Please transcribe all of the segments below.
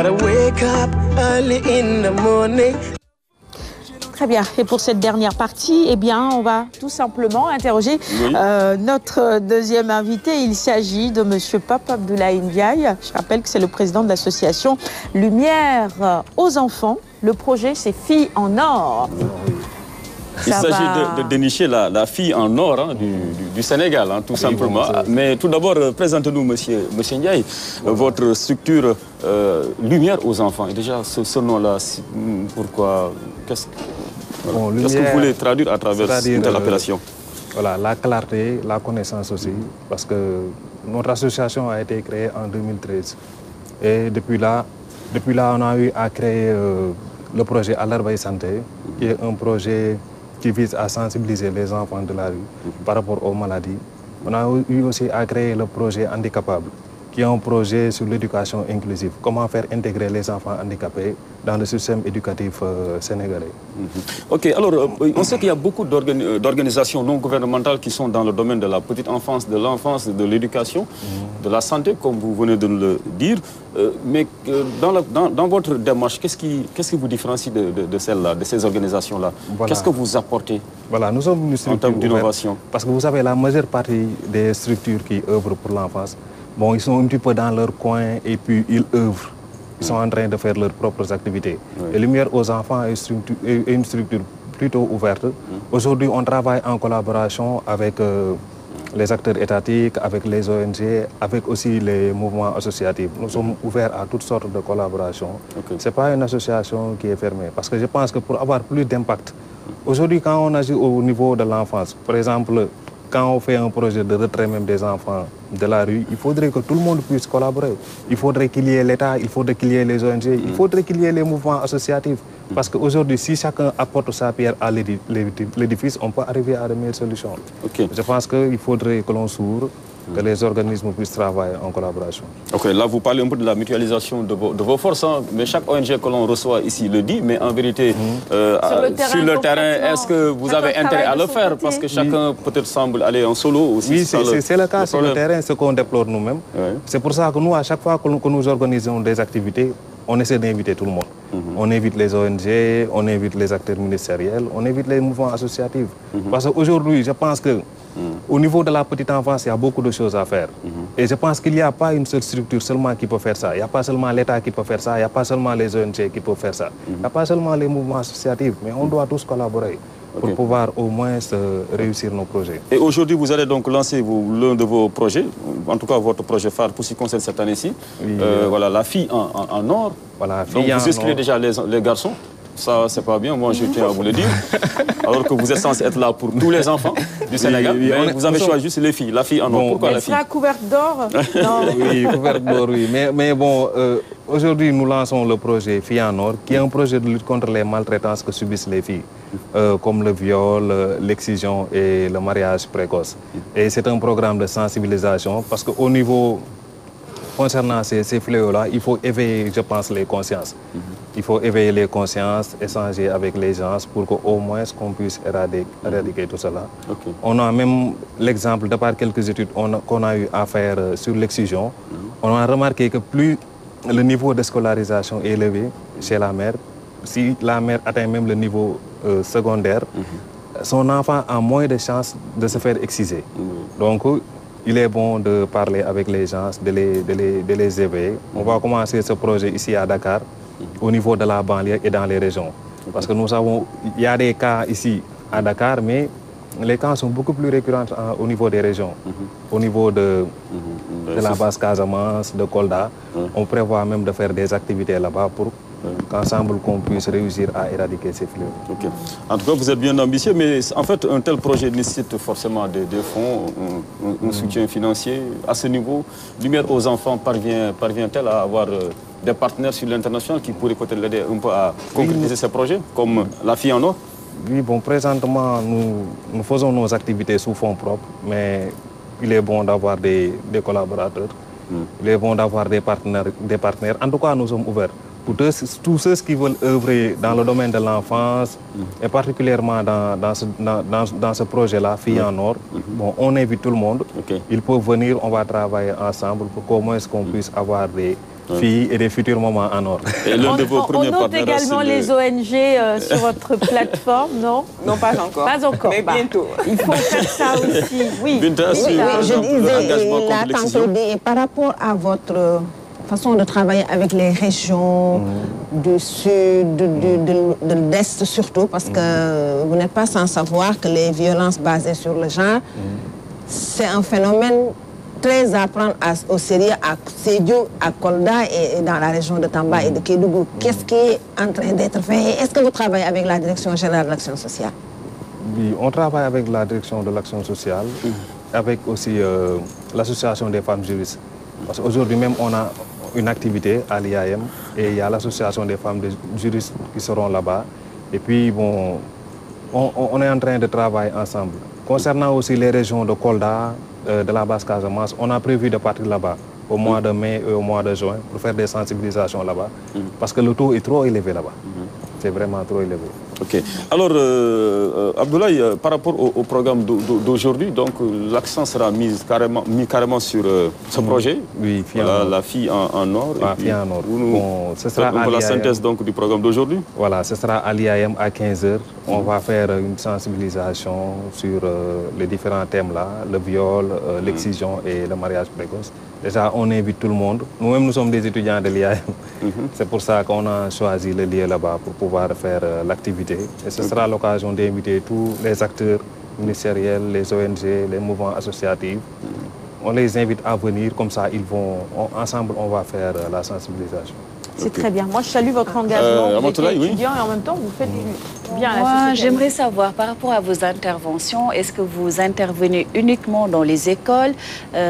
gotta wake up early in the morning. Très bien. Et pour cette dernière partie, eh bien, on va tout simplement interroger notre deuxième invité. Il s'agit de Monsieur Pape Abdoulaye Ndiaye. Je rappelle que c'est le président de l'association Lumière aux enfants. Le projet, c'est Filles en or. Il s'agit de dénicher la fille en or du Sénégal, tout simplement. Mais tout d'abord, présentez-nous, monsieur Ndiaye, votre structure Lumière aux enfants. Et déjà, ce nom-là, pourquoi? Qu'est-ce que vous voulez traduire à travers une telle appellation? Voilà, la clarté, la connaissance aussi, parce que notre association a été créée en 2013. Et depuis là, on a eu à créer le projet Alerbaï Santé, qui est un projet qui vise à sensibiliser les enfants de la rue par rapport aux maladies. On a eu aussi à créer le projet Handicapable, qui est un projet sur l'éducation inclusive. Comment faire intégrer les enfants handicapés dans le système éducatif sénégalais. Ok, alors on sait qu'il y a beaucoup d'organisations non gouvernementales qui sont dans le domaine de la petite enfance, de l'enfance, de l'éducation, de la santé, comme vous venez de le dire. Mais dans votre démarche, qu'est-ce qui vous différencie de celle-là, de ces organisations-là? Voilà. Qu'est-ce que vous apportez nous sommes une structure en termes d'innovation? Parce que vous savez, la majeure partie des structures qui œuvrent pour l'enfance, bon, ils sont un petit peu dans leur coin et puis ils œuvrent. Ils sont en train de faire leurs propres activités. Et Lumière aux enfants est une structure plutôt ouverte. Aujourd'hui, on travaille en collaboration avec les acteurs étatiques, avec les ONG, avec aussi les mouvements associatifs. Nous sommes ouverts à toutes sortes de collaborations. Ce n'est pas une association qui est fermée. Parce que je pense que pour avoir plus d'impact, aujourd'hui, quand on agit au niveau de l'enfance, par exemple, quand on fait un projet de retrait même des enfants de la rue, il faudrait que tout le monde puisse collaborer. Il faudrait qu'il y ait l'État, il faudrait qu'il y ait les ONG, il faudrait qu'il y ait les mouvements associatifs. Parce qu'aujourd'hui, si chacun apporte sa pierre à l'édifice, on peut arriver à de meilleures solutions. Je pense qu'il faudrait que l'on s'ouvre, que les organismes puissent travailler en collaboration. Ok, là vous parlez un peu de la mutualisation de vos forces, mais chaque ONG que l'on reçoit ici le dit, mais en vérité, sur le terrain, est-ce que vous avez intérêt à le faire? Parce que chacun peut-être semble aller en solo aussi. Oui, c'est le cas sur le terrain, ce qu'on déplore nous-mêmes. C'est pour ça que nous, à chaque fois que nous organisons des activités, on essaie d'inviter tout le monde. On invite les ONG, on invite les acteurs ministériels, on invite les mouvements associatifs. Parce qu'aujourd'hui, je pense que au niveau de la petite enfance, il y a beaucoup de choses à faire. Et je pense qu'il n'y a pas une seule structure seulement qui peut faire ça. Il n'y a pas seulement l'État qui peut faire ça, il n'y a pas seulement les ONG qui peuvent faire ça. Il n'y a pas seulement les mouvements associatifs, mais on doit tous collaborer pour pouvoir au moins réussir nos projets. Et aujourd'hui, vous allez donc lancer l'un de vos projets, en tout cas votre projet phare pour ce qui concerne cette année-ci. Voilà, la fille en or. Voilà, donc vous inscrivez déjà les garçons. Ça, c'est pas bien, moi je tiens à vous le dire. Alors que vous êtes censé être là pour tous les enfants du Sénégal, mais vous avez choisi juste les filles, la fille en or. Pourquoi la fille? Elle sera couverte d'or? Oui, couverte d'or, oui. Mais bon, aujourd'hui nous lançons le projet Filles en or, qui est un projet de lutte contre les maltraitances que subissent les filles, comme le viol, l'excision et le mariage précoce. Et c'est un programme de sensibilisation, parce qu'au niveau... Concernant ces fléaux-là, il faut éveiller, je pense, les consciences. Il faut éveiller les consciences, échanger avec les gens pour qu'au moins qu'on puisse éradiquer tout cela. On a même l'exemple, de par quelques études qu'on a eu à faire sur l'excision, on a remarqué que plus le niveau de scolarisation est élevé chez la mère, si la mère atteint même le niveau secondaire, son enfant a moins de chances de se faire exciser. Donc, il est bon de parler avec les gens, de les éveiller. On va commencer ce projet ici à Dakar, au niveau de la banlieue et dans les régions. Parce que nous savons, il y a des cas ici à Dakar, mais les cas sont beaucoup plus récurrents au niveau des régions. Au niveau de la Basse-Casamance, de Kolda, on prévoit même de faire des activités là-bas pour qu'ensemble qu'on puisse réussir à éradiquer ces fléaux. En tout cas, vous êtes bien ambitieux, mais en fait, un tel projet nécessite forcément des fonds, un soutien financier. À ce niveau, Lumière aux enfants parvient-elle à avoir des partenaires sur l'international qui pourraient peut-être l'aider un peu à concrétiser ces projets, comme la fille en or? Oui, bon, présentement, nous faisons nos activités sous fonds propres, mais il est bon d'avoir des collaborateurs, il est bon d'avoir des partenaires. En tout cas, nous sommes ouverts. Pour tous ceux qui veulent œuvrer dans le domaine de l'enfance, et particulièrement dans ce projet-là, Filles en or, bon, on invite tout le monde. Ils peuvent venir, on va travailler ensemble pour qu'au moins qu'on puisse avoir filles et des futures mamans en or. Et l'un de vos premiers on note partenaires, également les ONG sur votre plateforme, non? Non, pas encore. Pas encore. Mais bientôt. Il faut faire ça aussi, oui. Binta, sur je l'engagement disais, contre l'excision. par rapport à votre façon de travailler avec les régions du sud, de l'est surtout, parce que vous n'êtes pas sans savoir que les violences basées sur le genre, c'est un phénomène très à prendre au sérieux à Sédhiou, à Kolda et dans la région de Tamba et de Kédougou. Qu'est-ce qui est en train d'être fait? Est-ce que vous travaillez avec la Direction générale de l'action sociale? Oui, on travaille avec la Direction de l'action sociale, avec aussi l'Association des femmes juristes. Parce qu'aujourd'hui même, on a une activité à l'IAM et il y a l'Association des femmes juristes qui seront là-bas. Et puis, bon, on est en train de travailler ensemble. Concernant aussi les régions de Kolda, de la Basse-Casamance, on a prévu de partir là-bas au mois de mai et au mois de juin pour faire des sensibilisations là-bas. Parce que le taux est trop élevé là-bas. C'est vraiment trop élevé. Ok. Alors, Abdoulaye, par rapport au programme d'aujourd'hui, donc l'accent sera mis carrément sur ce projet. Oui, voilà, la fille en or. La fille en or. Bon, ce sera la synthèse donc, du programme d'aujourd'hui. Voilà, ce sera à l'IAM à 15h. On va faire une sensibilisation sur les différents thèmes là, le viol, l'excision et le mariage précoce. Déjà, on invite tout le monde. Nous-mêmes, nous sommes des étudiants de l'IAM. C'est pour ça qu'on a choisi le lieu là-bas pour pouvoir faire l'activité. Et ce sera l'occasion d'inviter tous les acteurs ministériels, les ONG, les mouvements associatifs. On les invite à venir, comme ça, ensemble, on va faire la sensibilisation. C'est très bien. Moi, je salue votre engagement. Vous êtes étudiant et en même temps, vous faites bien à la société. J'aimerais savoir, par rapport à vos interventions, est-ce que vous intervenez uniquement dans les écoles?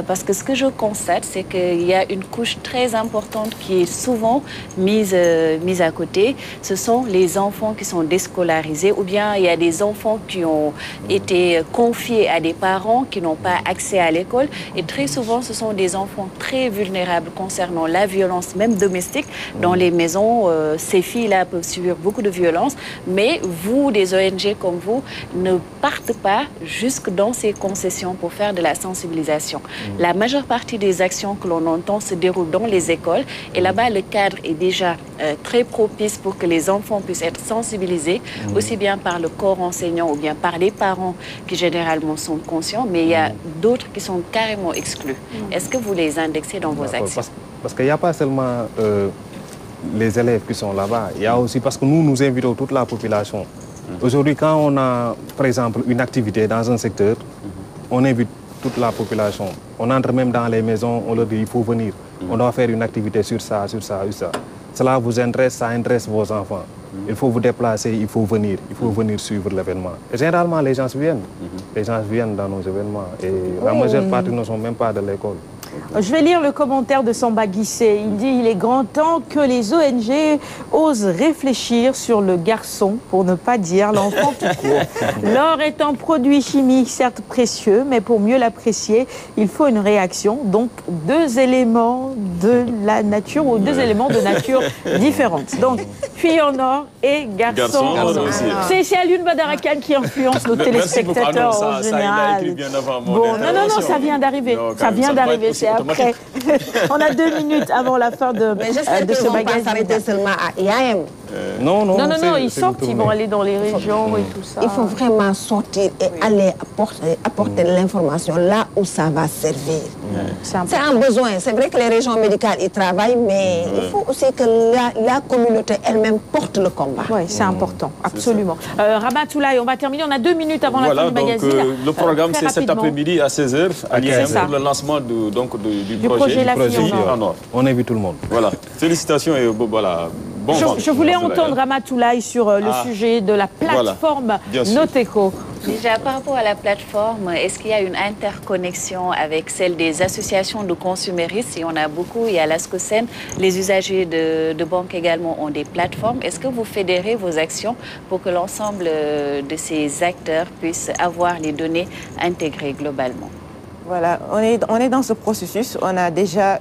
Parce que ce que je constate, c'est qu'il y a une couche très importante qui est souvent mise à côté. Ce sont les enfants qui sont déscolarisés ou bien il y a des enfants qui ont été confiés à des parents qui n'ont pas accès à l'école. Et très souvent, ce sont des enfants très vulnérables concernant la violence, même domestique. Dans les maisons, ces filles-là peuvent subir beaucoup de violences, mais vous, des ONG comme vous, ne partez pas jusque dans ces concessions pour faire de la sensibilisation. La majeure partie des actions que l'on entend se déroulent dans les écoles et là-bas, le cadre est déjà très propice pour que les enfants puissent être sensibilisés, aussi bien par le corps enseignant ou bien par les parents qui généralement sont conscients, mais il y a d'autres qui sont carrément exclus. Est-ce que vous les indexez dans vos actions? Parce qu'il n'y a pas seulement les élèves qui sont là-bas, il y a aussi, parce que nous invitons toute la population. Aujourd'hui, quand on a, par exemple, une activité dans un secteur, on invite toute la population. On entre même dans les maisons, on leur dit il faut venir. On doit faire une activité sur ça, sur ça, sur ça. Cela vous intéresse, ça intéresse vos enfants. Il faut vous déplacer, il faut venir suivre l'événement. Et généralement, les gens viennent. Les gens viennent dans nos événements. Et la majeure partie ne sont même pas de l'école. Je vais lire le commentaire de Samba Guissé. Il dit « Il est grand temps que les ONG osent réfléchir sur le garçon, pour ne pas dire l'enfant tout court. L'or est un produit chimique, certes précieux, mais pour mieux l'apprécier, il faut une réaction. Donc, deux éléments de la nature ou deux éléments de nature différentes. Donc, fille en or et garçon en or. C'est Alioune Badarakan qui influence nos téléspectateurs en général. Bon, non, ça vient d'arriver. Ça vient d'arriver. C'est après. On a 2 minutes avant la fin de ce magazine. Pas s'arrêter seulement à IAM. Non, ils sortent, ils vont aller dans les régions et tout ça. Il faut vraiment sortir et aller apporter l'information là où ça va servir. C'est un besoin. C'est vrai que les régions médicales y travaillent, mais il faut aussi que la communauté elle-même porte le combat. Oui, c'est important, absolument. Ramatoulaye, on va terminer. On a 2 minutes avant la fin du magazine. Le programme, c'est cet après-midi à 16h à l'IAM pour le lancement du projet La Fille en Or. On invite tout le monde. Voilà. Félicitations et voilà. Bon je voulais entendre Ramatoulaye sur le sujet de la plateforme Noteco. Déjà, par rapport à la plateforme, est-ce qu'il y a une interconnexion avec celle des associations de consuméristes? Il y en a beaucoup, il y a l'ASCOSEN, les usagers de banques également ont des plateformes. Est-ce que vous fédérez vos actions pour que l'ensemble de ces acteurs puissent avoir les données intégrées globalement? Voilà, on est dans ce processus. On a déjà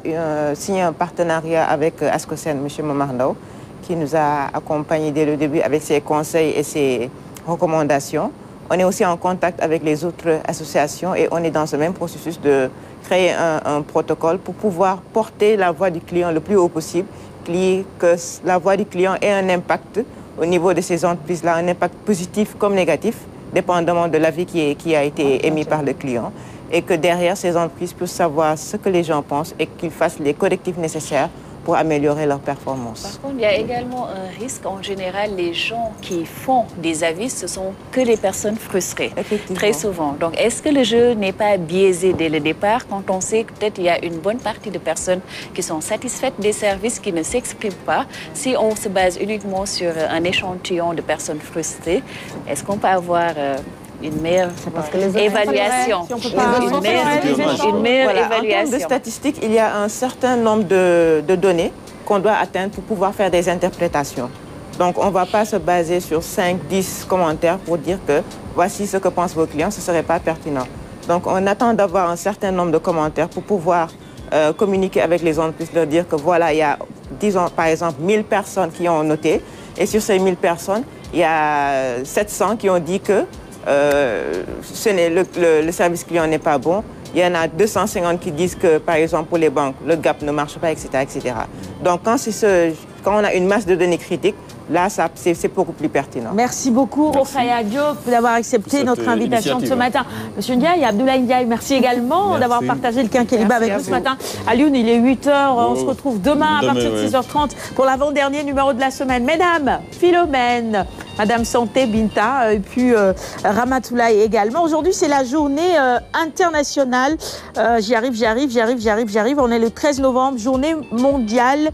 signé un partenariat avec ASCOSEN, M. Momardao, qui nous a accompagnés dès le début avec ses conseils et ses recommandations. On est aussi en contact avec les autres associations et on est dans ce même processus de créé un protocole pour pouvoir porter la voix du client le plus haut possible, que la voix du client ait un impact au niveau de ces entreprises-là, un impact positif comme négatif, dépendamment de l'avis qui a été émis par le client, et que derrière, ces entreprises puissent savoir ce que les gens pensent et qu'ils fassent les correctifs nécessaires pour améliorer leur performance. Par contre, il y a également un risque. En général, les gens qui font des avis, ce sont que des personnes frustrées, très souvent. Donc, est-ce que le jeu n'est pas biaisé dès le départ quand on sait que peut-être il y a une bonne partie de personnes qui sont satisfaites des services, qui ne s'expriment pas? Si on se base uniquement sur un échantillon de personnes frustrées, est-ce qu'on peut avoir une meilleure évaluation? Une meilleure évaluation. En termes de statistiques, il y a un certain nombre de données qu'on doit atteindre pour pouvoir faire des interprétations. Donc, on ne va pas se baser sur 5, 10 commentaires pour dire que voici ce que pensent vos clients, ce ne serait pas pertinent. Donc, on attend d'avoir un certain nombre de commentaires pour pouvoir communiquer avec les entreprises, leur dire que voilà, il y a, disons, par exemple, 1000 personnes qui ont noté, et sur ces 1000 personnes, il y a 700 qui ont dit que le service client n'est pas bon. Il y en a 250 qui disent que, par exemple, pour les banques, le gap ne marche pas, etc. etc. Donc, quand on a une masse de données critiques, là, c'est beaucoup plus pertinent. Merci beaucoup, Rokhaya Diop, d'avoir accepté notre invitation de ce matin. Monsieur Ndiaye, Abdoulaye Ndiaye, merci également d'avoir partagé le quinquilibre avec nous ce matin. Alioune, il est 8h, on se retrouve demain à partir de 6h30 pour l'avant-dernier numéro de la semaine. Mesdames, Philomène, Madame Santé, Binta, et puis Ramatoulaye également. Aujourd'hui, c'est la journée internationale. J'y arrive. On est le 13 novembre, journée mondiale,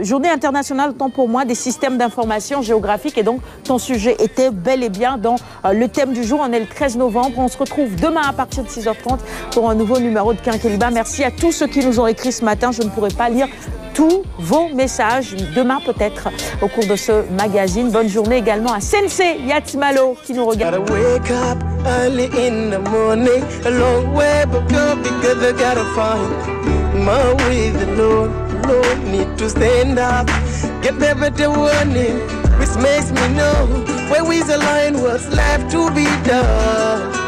journée internationale, autant pour moi, des systèmes d'information géographique. Et donc, ton sujet était bel et bien dans le thème du jour. On est le 13 novembre. On se retrouve demain à partir de 6h30 pour un nouveau numéro de Quinquilibre. Merci à tous ceux qui nous ont écrit ce matin. Je ne pourrai pas lire tous vos messages. Demain, peut-être, au cours de ce magazine. Bonne journée également à Sensei Yatimalo qui nous regarde. Wake up early in the morning, a long way but go because I gotta find my way. The Lord need to stand up, get better warning, which makes me know where we align what's left to be done.